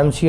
MC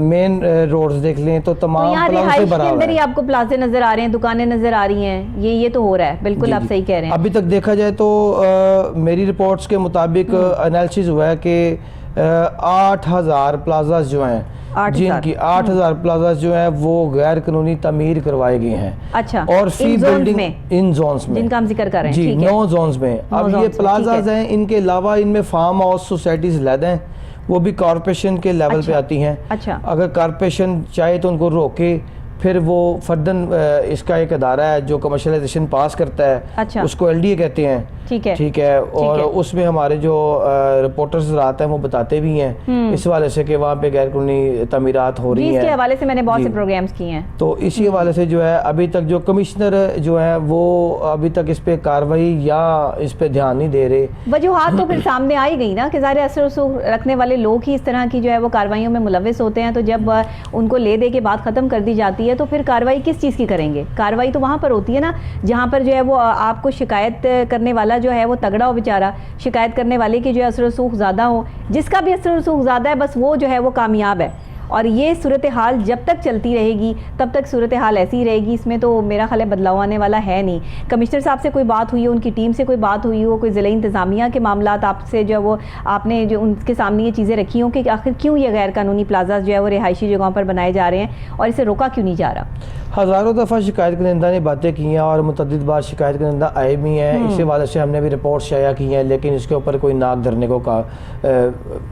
مین roads دیکھ لیں تو تو تمام یہاں پلازوں سے رہائش بھرا کے ہوا اندر ہی ہے. آپ کو پلازے نظر آ رہے ہیں, دکانیں نظر آ رہی ہیں, یہ تو ہو رہا ہے, بالکل آپ صحیح کہہ رہے ہیں. ابھی تک دیکھا جائے تو میری رپورٹس کے مطابق انالیسز ہوا ہے کہ 8,000 پلازاز جو ہیں, جن کی 8,000 پلازاز جو ہیں وہ غیر قانونی تعمیر کروائے گئے ہیں. اچھا, اور فی بلڈنگ ان زونز میں جن کا ہم ذکر کر رہے ہیں, جی 9 زونز میں. اب یہ پلازاز ہیں, ان کے علاوہ ان میں فارم ہاؤس سوسائٹیز علیحدہ ہیں, وہ بھی کارپوریشن کے لیول پہ آتی ہیں. اچھا, اگر کارپوریشن چاہے تو ان کو روکے, پھر وہ فردن اس کا ایک ادارہ ہے جو کمرشلائزیشن پاس کرتا ہے, اس کو LDA کہتے ہیں. ٹھیک ہے, اور اس میں ہمارے جو رپورٹرز رات ہیں وہ بتاتے بھی ہیں اس حوالے سے کہ وہاں پہ غیر قانونی تعمیرات ہو رہی ہیں. اس کے حوالے سے میں نے بہت سے پروگرامز کیے ہیں. تو اسی حوالے سے جو ہے ابھی تک جو کمشنر جو ہے وہ ابھی تک اس پہ کارروائی یا اس پہ دھیان نہیں دے رہے. وجوہات تو پھر سامنے آئی گئی نا کہ ظاہر اثر رسوخ رکھنے والے لوگ ہی اس طرح کی جو ہے وہ کارروائیوں میں ملوث ہوتے ہیں, تو جب ان کو لے دے کے بات ختم کر دی جاتی ہے تو پھر کارروائی کس چیز کی کریں گے؟ کارروائی تو وہاں پر ہوتی ہے نا جہاں پر جو ہے وہ آپ کو شکایت کرنے والا جو ہے وہ تگڑا ہو بیچارہ, شکایت کرنے والے کی جو ہے اثر رسوخ زیادہ ہو, جس کا بھی اثر رسوخ زیادہ ہے بس وہ جو ہے وہ کامیاب ہے. اور یہ صورتحال جب تک چلتی رہے گی تب تک صورتحال ایسی ہی رہے گی, اس میں تو میرا خیال ہے بدلاؤ آنے والا ہے نہیں. کمشنر صاحب سے کوئی بات ہوئی ہو, ان کی ٹیم سے کوئی بات ہوئی ہو, کوئی ضلعی انتظامیہ کے معاملات آپ سے جو ہے وہ آپ نے جو ان کے سامنے یہ چیزیں رکھی ہوں کہ آخر کیوں یہ غیر قانونی پلازاز جو ہے وہ رہائشی جگہوں پر بنائے جا رہے ہیں اور اسے روکا کیوں نہیں جا رہا؟ ہزاروں دفعہ شکایت کنندہ نے باتیں کی ہیں اور متعدد بار شکایت کنندہ آئے بھی ہیں. اسی حوالے سے ہم نے بھی رپورٹ شائع کی ہیں, لیکن اس کے اوپر کوئی ناک دھرنے کو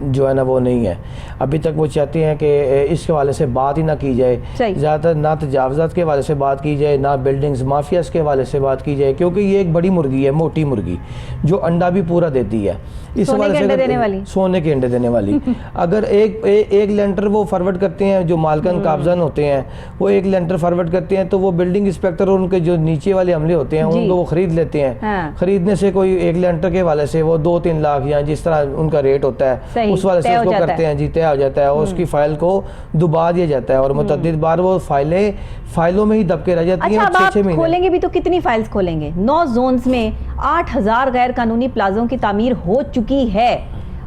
جو ہے نا وہ نہیں ہے. ابھی تک وہ چاہتے ہیں کہ اس کے حوالے سے بات ہی نہ کی جائے, زیادہ تر نہ تجاوزات کے حوالے سے بات کی جائے, نہ بلڈنگز مافیاز کے حوالے سے بات کی جائے, کیونکہ یہ ایک بڑی مرغی ہے, موٹی مرغی جو انڈا بھی پورا دیتی ہے. اس حوالے سے سونے کے انڈے دینے والی اگر ایک لینٹر وہ فارورڈ کرتے ہیں, جو مالکان قابضان ہوتے ہیں وہ ایک لینٹر فارورڈ کرتے ہیں, تو وہ بلڈنگ انسپیکٹر اور ان کے جو نیچے والے عملے ہوتے ہیں ان کو وہ خرید لیتے ہیں. خریدنے سے کوئی ایک لینٹر کے حوالے سے وہ 2-3 لاکھ یا جس طرح ان کا ریٹ ہوتا ہے اس حوالے سے اس کو کرتے ہیں, جی طے ہو جاتا ہے, اور اس کی فائل کو دبا دیا جاتا ہے, اور متعدد بار وہ فائلوں میں ہی دب کے رہ جاتی ہیں. اچھا, اب آپ کھولیں گے بھی تو کتنی فائلز کھولیں گے؟ 9 زونز میں 8,000 غیر قانونی پلازوں کی تعمیر ہو چکی ہے,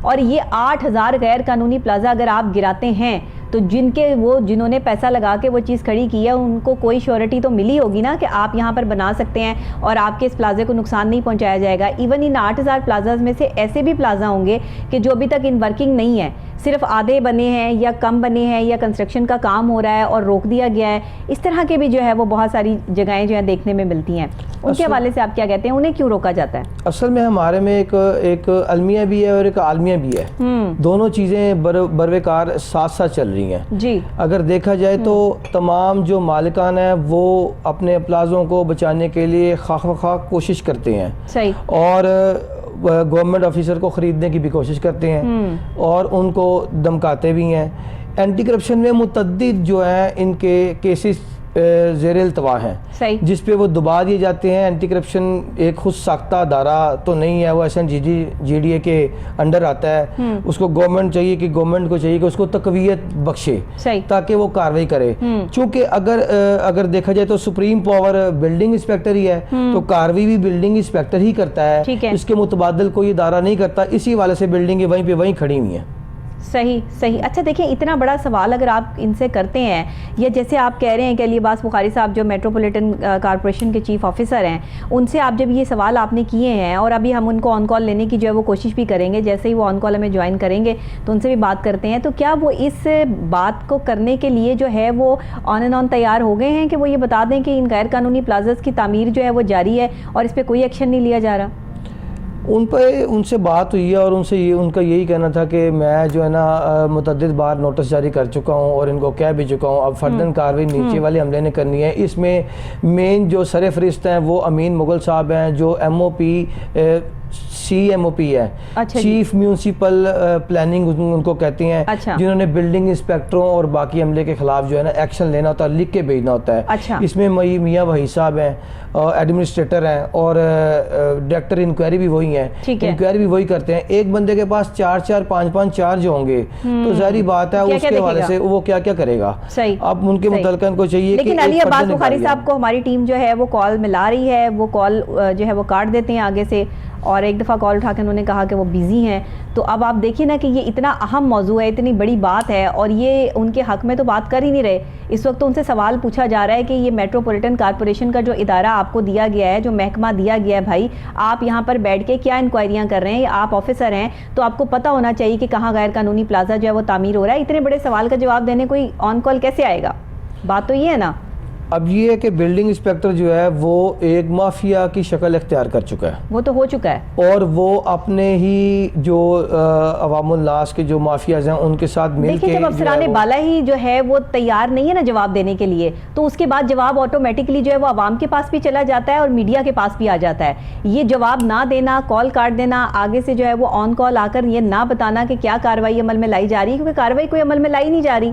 اور یہ 8,000 غیر قانونی پلازا اگر آپ گراتے ہیں تو جنہوں نے پیسہ لگا کے وہ چیز کھڑی کی ہے ان کو کوئی شیورٹی تو ملی ہوگی نا کہ آپ یہاں پر بنا سکتے ہیں اور آپ کے اس پلازے کو نقصان نہیں پہنچایا جائے گا. ایون ان 8,000 پلازاز میں سے ایسے بھی پلازا ہوں گے کہ جو ابھی تک ان ورکنگ نہیں ہے, صرف آدھے بنے ہیں یا کم بنے ہیں یا کنسٹرکشن کا کام ہو رہا ہے اور روک دیا گیا ہے. اس طرح کے بھی جو ہے وہ بہت ساری جگہیں جو ہیں دیکھنے میں ملتی ہیں. ان کے حوالے سے آپ کیا کہتے ہیں, انہیں کیوں روکا جاتا ہے؟ اصل میں ہمارے میں ایک المیہ بھی ہے اور ایک عالمیہ بھی ہے, دونوں چیزیں بروقار ساتھ ساتھ چل رہی ہیں. جی, اگر دیکھا جائے تو تمام جو مالکان ہیں وہ اپنے پلازوں کو بچانے کے لیے خواہ کوشش کرتے ہیں, صحیح, اور گورنمنٹ آفیسر کو خریدنے کی بھی کوشش کرتے ہیں اور ان کو دمکاتے بھی ہیں. اینٹی کرپشن میں متعدد جو ہیں ان کے کیسز زیر التوا ہیں, جس پہ وہ دبا دیے جاتے ہیں. اینٹی کرپشن ایک خود ساختہ ادارہ تو نہیں ہے, وہ SNGDA کے انڈر آتا ہے. اس کو گورنمنٹ کو چاہیے کہ اس کو تقویت بخشے تاکہ وہ کارروائی کرے. چونکہ اگر دیکھا جائے تو سپریم پاور بلڈنگ انسپیکٹر ہی ہے, تو کارروائی بھی بلڈنگ انسپیکٹر ہی کرتا ہے, اس کے متبادل کوئی ادارہ نہیں کرتا. اسی والے سے بلڈنگیں وہیں پہ وہیں کھڑی ہوئی ہیں. صحیح. اچھا دیکھیں, اتنا بڑا سوال اگر آپ ان سے کرتے ہیں, یا جیسے آپ کہہ رہے ہیں کہ علی عباس بخاری صاحب جو میٹروپولیٹن کارپوریشن کے چیف آفیسر ہیں, ان سے آپ جب یہ سوال آپ نے کیے ہیں, اور ابھی ہم ان کو آن کال لینے کی جو ہے وہ کوشش بھی کریں گے, جیسے ہی وہ آن کال ہمیں جوائن کریں گے تو ان سے بھی بات کرتے ہیں, تو کیا وہ اس بات کو کرنے کے لیے جو ہے وہ آن اینڈ آن تیار ہو گئے ہیں کہ وہ یہ بتا دیں کہ ان غیر قانونی پلازاز کی تعمیر جو ہے وہ جاری ہے اور اس پہ کوئی ایکشن نہیں لیا جا رہا؟ ان سے بات ہوئی ہے اور ان کا یہی کہنا تھا کہ میں جو ہے نا متعدد بار نوٹس جاری کر چکا ہوں اور ان کو کہہ بھی چکا ہوں, اب فردن کارروائی نیچے والے عملے نے کرنی ہے. اس میں مین جو سر فہرست ہیں وہ امین مغل صاحب ہیں, جو MOP CMOP ہے, چیف میونسپل پلاننگ ان کو کہتے ہیں, جنہوں نے بلڈنگ انسپیکٹروں اور باقی عملے کے خلاف جو ہے نا ایکشن لینا ہوتا ہے, لکھ کے بھیجنا ہوتا ہے. اس میں میاں وحید صاحب ہیں, ایڈمنسٹریٹر ہیں, اور ڈائریکٹر انکوائری بھی وہی ہیں, انکوائری بھی وہی کرتے ہیں. ایک بندے کے پاس 4 5 چارج ہوں گے تو ظاہری بات ہے اس کے حوالے سے وہ کیا کیا کرے گا. اب ان کے متعلقہ کو چاہیے. لیکن علی عباس بخاری صاحب کو ہماری ٹیم جو ہے وہ کال ملا رہی ہے, وہ کال جو ہے وہ کاٹ دیتے ہیں آگے سے, اور ایک دفعہ کال اٹھا کے انہوں نے کہا کہ وہ بیزی ہیں. تو اب آپ دیکھیے نا کہ یہ اتنا اہم موضوع ہے, اتنی بڑی بات ہے, اور یہ ان کے حق میں تو بات کر ہی نہیں رہے. اس وقت تو ان سے سوال پوچھا جا رہا ہے کہ یہ میٹروپولیٹن کارپوریشن کا جو ادارہ آپ کو دیا گیا ہے, جو محکمہ دیا گیا ہے, بھائی آپ یہاں پر بیٹھ کے کیا انکوائریاں کر رہے ہیں؟ آپ آفیسر ہیں تو آپ کو پتہ ہونا چاہیے کہ کہاں غیر قانونی پلازا جو ہے وہ تعمیر ہو رہا ہے. اتنے بڑے سوال کا جواب دینے کوئی آن کال کیسے آئے گا؟ بات تو یہ ہے نا. اب یہ ہے کہ بلڈنگ انسپیکٹر جو ہے وہ ایک مافیا کی شکل اختیار کر چکا ہے. وہ تو ہو چکا ہے, اور وہ اپنے ہی جو عوام الناس کے جو مافیاز ہیں ان کے ساتھ مل کے, دیکھیں جب افسران بالا ہی جو ہے وہ تیار نہیں ہے نا جواب دینے کے لیے, تو اس کے بعد جواب آٹومیٹکلی جو ہے وہ عوام کے پاس بھی چلا جاتا ہے اور میڈیا کے پاس بھی آ جاتا ہے. یہ جواب نہ دینا, کال کاٹ دینا, آگے سے جو ہے وہ آن کال آ کر یہ نہ بتانا کہ کیا کارروائی عمل میں لائی جا رہی ہے, کیونکہ کارروائی کوئی عمل میں لائی نہیں جا رہی.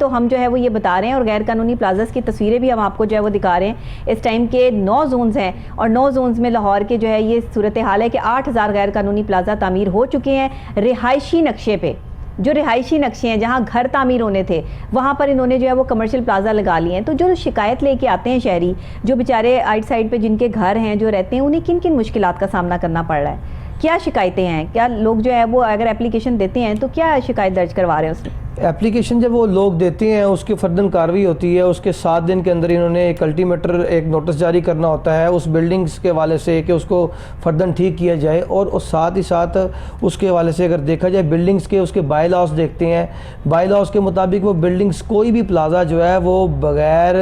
تو ہم جو ہے وہ یہ بتا رہے ہیں, اور غیر قانونی پلازاز کی تصویریں بھی ہم آپ کو جو ہے وہ دکھا رہے ہیں. اس ٹائم کے 9 زونز ہیں, اور 9 زونز میں لاہور کے جو ہے یہ صورتحال ہے کہ 8000 غیر قانونی پلازا تعمیر ہو چکے ہیں رہائشی نقشے پہ. جو رہائشی نقشے ہیں جہاں گھر تعمیر ہونے تھے وہاں پر انہوں نے جو ہے وہ کمرشل پلازا لگا لیے ہیں. تو جو شکایت لے کے آتے ہیں شہری, جو بیچارے آؤٹ سائڈ پہ جن کے گھر ہیں جو رہتے ہیں, انہیں کن کن مشکلات کا سامنا کرنا پڑ رہا ہے, کیا شکایتیں ہیں, کیا لوگ جو ہے وہ اگر اپلیکیشن دیتے ہیں تو کیا شکایت درج کروا رہے ہیں اس میں؟ اپلیکیشن جب وہ لوگ دیتے ہیں اس کی فرداً کارروائی ہوتی ہے. اس کے 7 دن کے اندر انہوں نے ایک الٹیمیٹر, ایک نوٹس جاری کرنا ہوتا ہے اس بلڈنگز کے حوالے سے کہ اس کو فرداً ٹھیک کیا جائے. اور ساتھ ہی ساتھ اس کے حوالے سے اگر دیکھا جائے بلڈنگز کے اس کے بائی لاز دیکھتے ہیں, بائی لاز کے مطابق وہ بلڈنگز کوئی بھی پلازا جو ہے وہ بغیر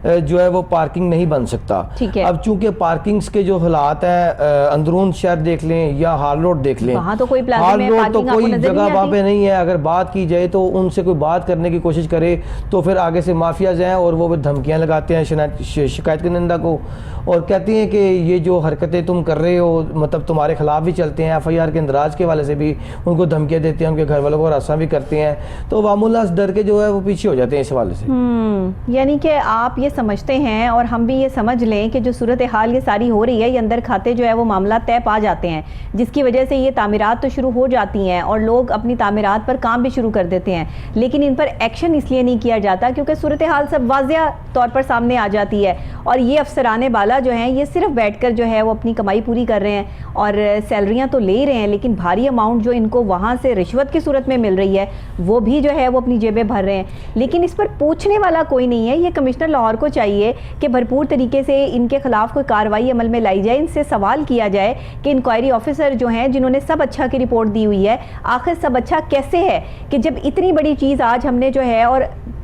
جو ہے وہ پارکنگ نہیں بن سکتا. اب چونکہ پارکنگز کے جو حالات ہیں, اندرون شہر دیکھ لیں یا ہال روڈ دیکھ لیں, ہال روڈ تو کوئی جگہ وہاں پہ نہیں ہے. اگر بات کی جائے تو ان سے کوئی بات کرنے کی کوشش کرے تو پھر آگے سے مافیاز ہیں اور وہ دھمکیاں لگاتے ہیں شکایت کنندہ کو, اور کہتے ہیں کہ یہ جو حرکتیں تم کر رہے ہو مطلب تمہارے خلاف بھی چلتے ہیں. FIR کے اندراج کے حوالے سے بھی ان کو دھمکیاں دیتے ہیں, ان کے گھر والوں کو ہراساں بھی کرتے ہیں. تو عوام الناس ڈر کے جو ہے وہ پیچھے ہو جاتے ہیں اس حوالے سے. یعنی کہ آپ یہ سمجھتے ہیں اور ہم بھی یہ سمجھ لیں کہ جو صورتحال یہ ساری ہو رہی ہے, یہ اندر کھاتے جو ہے وہ معاملات طے پا جاتے ہیں, جس کی وجہ سے یہ تعمیرات تو شروع ہو جاتی ہیں اور لوگ اپنی تعمیرات پر کام بھی شروع کر دیتے ہیں, لیکن ان پر ایکشن اس لیے نہیں کیا جاتا کیونکہ صورتحال سب واضح طور پر سامنے آ جاتی ہے. اور یہ افسران بالا جو ہیں یہ صرف بیٹھ کر جو ہے وہ اپنی کمائی پوری کر رہے ہیں, اور سیلریاں تو لے رہے ہیں, لیکن بھاری اماؤنٹ جو ان کو وہاں سے رشوت کی صورت میں مل رہی ہے وہ بھی جو ہے وہ اپنی جیبیں بھر رہے ہیں. لیکن اس پر پوچھنے والا کوئی نہیں ہے. یہ کمشنر لاہور کو چاہیے کہ بھرپور طریقے سے ان کے خلاف کوئی کارروائی عمل میں لائی جائے, ان سے سوال کیا جائے کہ انکوائری آفیسر جو ہیں جنہوں نے سب اچھا کی رپورٹ دی ہوئی ہے, آخر سب اچھا کیسے ہے کہ جب اتنی بڑی چیز آج ہم نے جو ہے, اور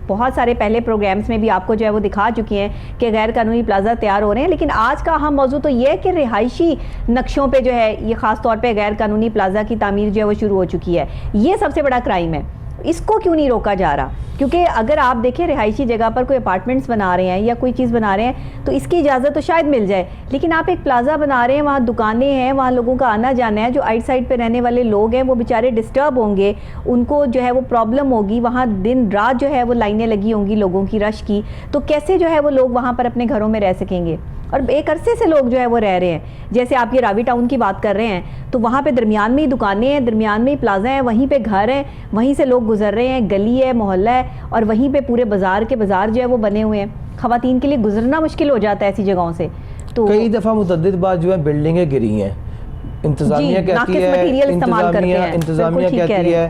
بہت سارے پہلے پروگرامز میں بھی آپ کو جو ہے وہ دکھا چکی ہیں کہ غیر قانونی پلازا تیار ہو رہے ہیں, لیکن آج کا اہم موضوع تو یہ ہے کہ رہائشی نقشوں پہ جو ہے یہ خاص طور پہ غیر قانونی پلازا کی تعمیر جو ہے وہ شروع ہو چکی ہے. یہ سب سے بڑا کرائم ہے. اس کو کیوں نہیں روکا جا رہا؟ کیونکہ اگر آپ دیکھیں رہائشی جگہ پر کوئی اپارٹمنٹس بنا رہے ہیں یا کوئی چیز بنا رہے ہیں تو اس کی اجازت تو شاید مل جائے, لیکن آپ ایک پلازا بنا رہے ہیں, وہاں دکانیں ہیں, وہاں لوگوں کا آنا جانا ہے, جو آؤٹ سائڈ پہ رہنے والے لوگ ہیں وہ بیچارے ڈسٹرب ہوں گے, ان کو جو ہے وہ پرابلم ہوگی, وہاں دن رات جو ہے وہ لائنیں لگی ہوں گی لوگوں کی رش کی, تو کیسے جو ہے وہ لوگ وہاں پر اپنے گھروں میں رہ سکیں گے؟ اور ایک عرصے سے لوگ جو ہے وہ رہ رہے ہیں. جیسے آپ یہ راوی ٹاؤن کی بات کر رہے ہیں تو وہاں پہ درمیان میں ہی دکانیں ہیں, درمیان میں ہی پلازا ہیں, وہیں پہ گھر ہیں, وہیں سے لوگ گزر رہے ہیں, گلی ہے, محلہ ہے, اور وہیں پہ پورے بازار کے بازار جو ہے وہ بنے ہوئے ہیں. خواتین کے لیے گزرنا مشکل ہو جاتا ہے ایسی جگہوں سے. تو کئی دفعہ متعدد بار جو ہے بلڈنگیں گری ہیں, انتظامیہ کہتی ہے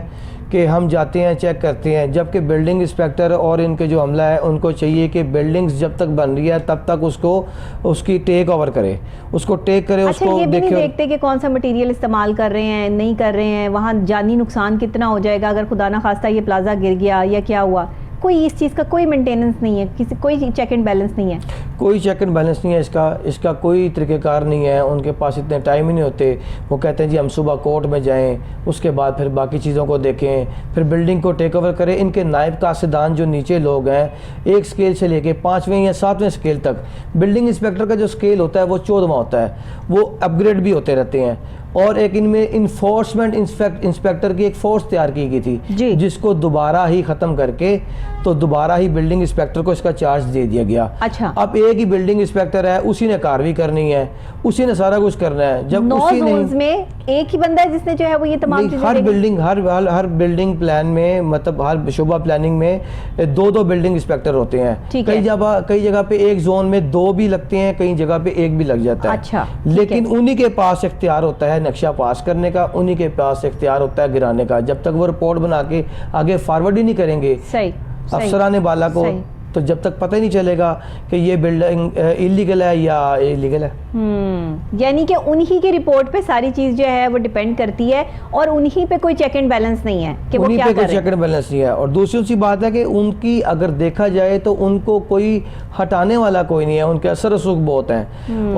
کہ ہم جاتے ہیں چیک کرتے ہیں, جبکہ بلڈنگ انسپیکٹر اور ان کے جو عملہ ہے ان کو چاہیے کہ بلڈنگز جب تک بن رہی ہے تب تک اس کی ٹیک اوور کرے, اس کو ٹیک کرے, اس کو یہ بھی نہیں دیکھتے کہ کون سا مٹیریل استعمال کر رہے ہیں, نہیں کر رہے ہیں, وہاں جانی نقصان کتنا ہو جائے گا اگر خدا نہ خواستہ یہ پلازا گر گیا یا کیا ہوا. کوئی اس چیز کا کوئی مینٹیننس نہیں ہے, کوئی چیک اینڈ بیلنس نہیں ہے, کوئی چیک اینڈ بیلنس نہیں ہے. اس کا کوئی طریقہ کار نہیں ہے. ان کے پاس اتنے ٹائم ہی نہیں ہوتے. وہ کہتے ہیں جی ہم صبح کورٹ میں جائیں, اس کے بعد پھر باقی چیزوں کو دیکھیں, پھر بلڈنگ کو ٹیک اوور کریں. ان کے نائب قاصدان جو نیچے لوگ ہیں, ایک سکیل سے لے کے 5ویں یا 7ویں سکیل تک, بلڈنگ انسپیکٹر کا جو سکیل ہوتا ہے وہ 14واں ہوتا ہے, وہ اپ گریڈ بھی ہوتے رہتے ہیں. اور ایک ان میں انفورسمنٹ انسپیکٹر کی ایک فورس تیار کی گئی تھی جی جس کو دوبارہ ہی ختم کر کے تو دوبارہ ہی بلڈنگ انسپیکٹر کو اس کا چارج دے دیا گیا. اچھا اب ایک ہی بلڈنگ انسپیکٹر ہے, اسی نے کارروائی کرنی ہے, اسی نے سارا کچھ کرنا ہے. جب 9 اسی نے زونز میں ایک ہی بندہ ہے جس نے جو ہے وہ یہ تمام چیزیں ہر بلڈنگ ہر بلڈنگ پلان میں, مطلب ہر شعبہ پلاننگ میں 2 بلڈنگ انسپیکٹر ہوتے ہیں. کئی جگہ پہ ایک زون میں 2 بھی لگتے ہیں, کئی جگہ پہ 1 بھی لگ جاتا ہے. اچھا لیکن انہی کے پاس اختیار ہوتا ہے نقشہ پاس کرنے کا, انہی کے پاس اختیار ہوتا ہے گرانے کا. جب تک وہ رپورٹ بنا کے آگے فارورڈ ہی نہیں کریں گے افسران بالا کو, تو جب تک پتہ ہی نہیں چلے گا کہ یہ بلڈنگ ایلیگل ہے یا ایلیگل ہے. یعنی کہ انہی کی رپورٹ پہ ساری چیز جو ہے وہ ڈیپینڈ کرتی ہے, اور انہی پہ کوئی چیک اینڈ بیلنس نہیں ہے کہ وہ کیا کر رہے ہیں. کوئی چیک اینڈ بیلنس نہیں ہے. اور دوسری سی بات ہے کہ ان کی اگر دیکھا جائے تو ان کو کوئی ہٹانے والا کوئی نہیں ہے, ان کے اثر رسوخ بہت ہیں.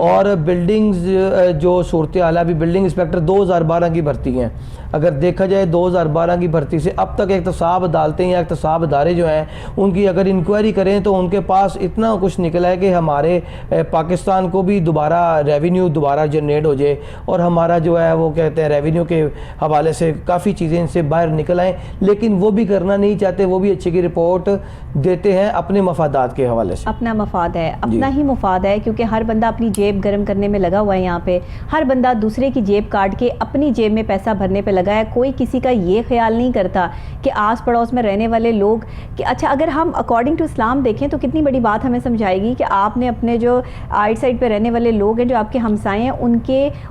اور بلڈنگز جو صورتحال ہے, ابھی بلڈنگ انسپیکٹر 2012 کی بھرتی ہیں. اگر دیکھا جائے 2012 کی بھرتی سے اب تک احتساب عدالتیں یا احتساب ادارے جو ہیں ان کی اگر انکوائری کریں تو ان کے پاس اتنا کچھ نکلا ہے کہ ہمارے پاکستان کو بھی دوبارہ ریونیو دوبارہ جنریٹ ہو جائے, اور ہمارا جو ہے وہ کہتے ہیں ریونیو کے حوالے سے کافی چیزیں ان سے باہر نکل آئیں, لیکن وہ بھی کرنا نہیں چاہتے. وہ بھی اچھی کی رپورٹ دیتے ہیں اپنے مفادات کے حوالے سے. اپنا مفاد ہے, اپنا ہی مفاد ہے, کیونکہ ہر بندہ اپنی جیب گرم کرنے میں لگا ہوا ہے. یہاں پہ ہر بندہ دوسرے کی جیب کاٹ کے اپنی جیب میں پیسہ بھرنے پہ لگا ہے. کوئی کسی کا یہ خیال نہیں کرتا کہ آس پڑوس میں رہنے والے لوگ کہ اچھا اگر ہم اکارڈنگ ٹو اسلام دیکھیں تو کتنی بڑی بات ہمیں سمجھائے گی کہ آپ نے اپنے جو آئٹ سائڈ پہ رہنے والے لوگ ہیں, جو آپ کے ہمسائے ہیں,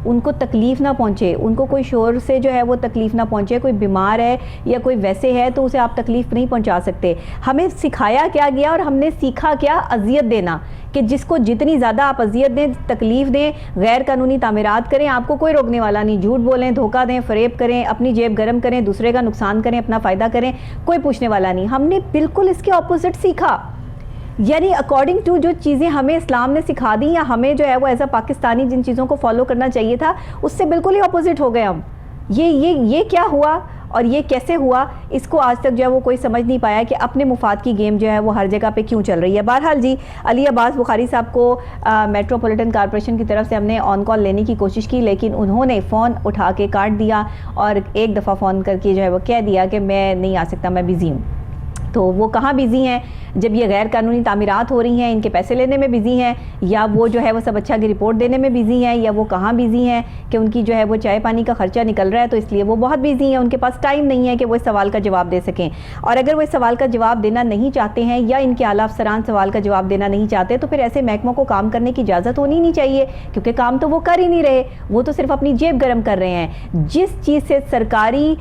ان کو تکلیف نہ پہنچے, ان کو کوئی شور سے جو ہے وہ تکلیف نہ پہنچے. کوئی بیمار ہے یا کوئی ویسے ہے تو اسے آپ تکلیف نہیں پہنچا سکتے. ہمیں سکھایا کیا گیا اور ہم نے سیکھا کیا؟ اذیت دینا, کہ جس کو جتنی زیادہ آپ اذیت دیں, تکلیف دیں, غیر قانونی تعمیرات کریں, آپ کو کوئی روکنے والا نہیں. جھوٹ بولیں, دھوکہ دیں, فریب کریں, اپنی جیب گرم کریں, دوسرے کا نقصان کریں, اپنا فائدہ کریں, کوئی پوچھنے والا نہیں. ہم نے بالکل اس کے اپوزٹ سیکھا. یعنی اکارڈنگ ٹو جو چیزیں ہمیں اسلام نے سکھا دی یا ہمیں جو ہے وہ ایز اے پاکستانی جن چیزوں کو فالو کرنا چاہیے تھا, اس سے بالکل ہی اپوزٹ ہو گئے ہم. یہ کیا ہوا اور یہ کیسے ہوا, اس کو آج تک جو ہے وہ کوئی سمجھ نہیں پایا کہ اپنے مفاد کی گیم جو ہے وہ ہر جگہ پہ کیوں چل رہی ہے. بہرحال جی, علی عباس بخاری صاحب کو میٹروپولیٹن کارپوریشن کی طرف سے ہم نے آن کال لینے کی کوشش کی, لیکن انہوں نے فون اٹھا کے کاٹ دیا اور ایک دفعہ فون کر کے جو ہے وہ کہہ دیا کہ میں نہیں آ سکتا, میں بیزی ہوں. تو وہ کہاں بیزی ہیں جب یہ غیر قانونی تعمیرات ہو رہی ہیں؟ ان کے پیسے لینے میں بیزی ہیں, یا وہ جو ہے وہ سب اچھا کی رپورٹ دینے میں بیزی ہیں, یا وہ کہاں بیزی ہیں کہ ان کی جو ہے وہ چائے پانی کا خرچہ نکل رہا ہے تو اس لیے وہ بہت بیزی ہیں, ان کے پاس ٹائم نہیں ہے کہ وہ اس سوال کا جواب دے سکیں. اور اگر وہ اس سوال کا جواب دینا نہیں چاہتے ہیں یا ان کے اعلیٰ افسران سوال کا جواب دینا نہیں چاہتے, تو پھر ایسے محکموں کو کام کرنے کی اجازت ہونی نہیں چاہیے, کیونکہ کام تو وہ کر ہی نہیں رہے, وہ تو صرف اپنی جیب گرم کر رہے ہیں. جس چیز سے سرکاری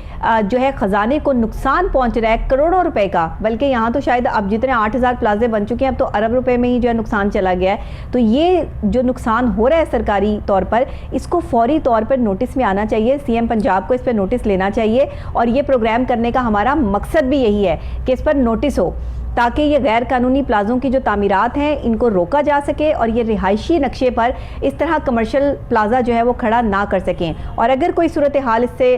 جو ہے خزانے کو نقصان پہنچ رہا ہے کروڑوں روپے کا, بلکہ یہاں تو شاید اب جتنے 8000 پلازے بن چکے ہیں اب تو ارب روپے میں ہی جو ہے نقصان چلا گیا ہے. تو یہ جو نقصان ہو رہا ہے سرکاری طور پر, اس کو فوری طور پر نوٹس میں آنا چاہیے. سی ایم پنجاب کو اس پہ نوٹس لینا چاہیے, اور یہ پروگرام کرنے کا ہمارا مقصد بھی یہی ہے کہ اس پر نوٹس ہو, تاکہ یہ غیر قانونی پلازوں کی جو تعمیرات ہیں ان کو روکا جا سکے, اور یہ رہائشی نقشے پر اس طرح کمرشل پلازا جو ہے وہ کھڑا نہ کر سکیں. اور اگر کوئی صورتحال اس سے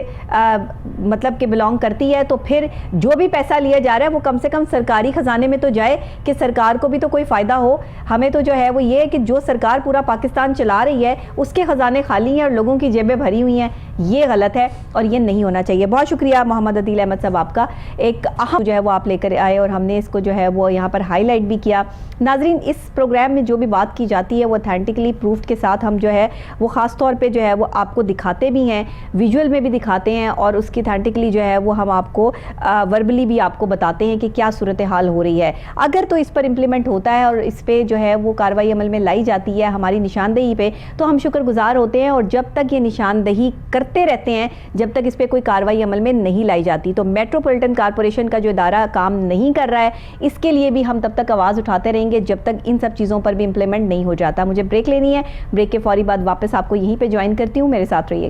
مطلب کہ بلانگ کرتی ہے, تو پھر جو بھی پیسہ لیا جا رہا ہے وہ کم سے کم سرکاری خزانے میں تو جائے, کہ سرکار کو بھی تو کوئی فائدہ ہو. ہمیں تو جو ہے وہ یہ ہے کہ جو سرکار پورا پاکستان چلا رہی ہے اس کے خزانے خالی ہیں اور لوگوں کی جیبیں بھری ہوئی ہیں. یہ غلط ہے اور یہ نہیں ہونا چاہیے. بہت شکریہ محمد عدیل احمد صاحب, آپ کا ایک اہم جو ہے وہ آپ لے کر آئے اور ہم نے اس کو جو ہے وہ یہاں پر ہائی لائٹ بھی کیا. ناظرین, اس پروگرام میں جو بھی بات کی جاتی ہے وہ اتھینٹکلی پروفڈ کے ساتھ ہم جو ہے وہ خاص طور پہ جو ہے وہ آپ کو دکھاتے بھی ہیں, ویژول میں بھی دکھاتے ہیں, اور اس کی اتھینٹکلی جو ہے وہ ہم آپ کو وربلی بھی آپ کو بتاتے ہیں کہ کیا صورتحال ہو رہی ہے. اگر تو اس پر امپلیمنٹ ہوتا ہے اور اس پہ جو ہے وہ کارروائی عمل میں لائی جاتی ہے ہماری نشاندہی پہ, تو ہم شکر گزار ہوتے ہیں. اور جب تک یہ نشاندہی کرتے رہتے ہیں, جب تک اس پہ کوئی کارروائی عمل میں نہیں لائی جاتی, تو میٹروپولیٹن کارپوریشن کا جو ادارہ کام نہیں کر رہا ہے, اس کے لیے بھی ہم تب تک آواز اٹھاتے رہیں گے جب تک ان سب چیزوں پر بھی امپلیمنٹ نہیں ہو جاتا. مجھے بریک لینی ہے, بریک کے فوری بعد واپس آپ کو یہیں پہ جوائن کرتی ہوں, میرے ساتھ رہیے.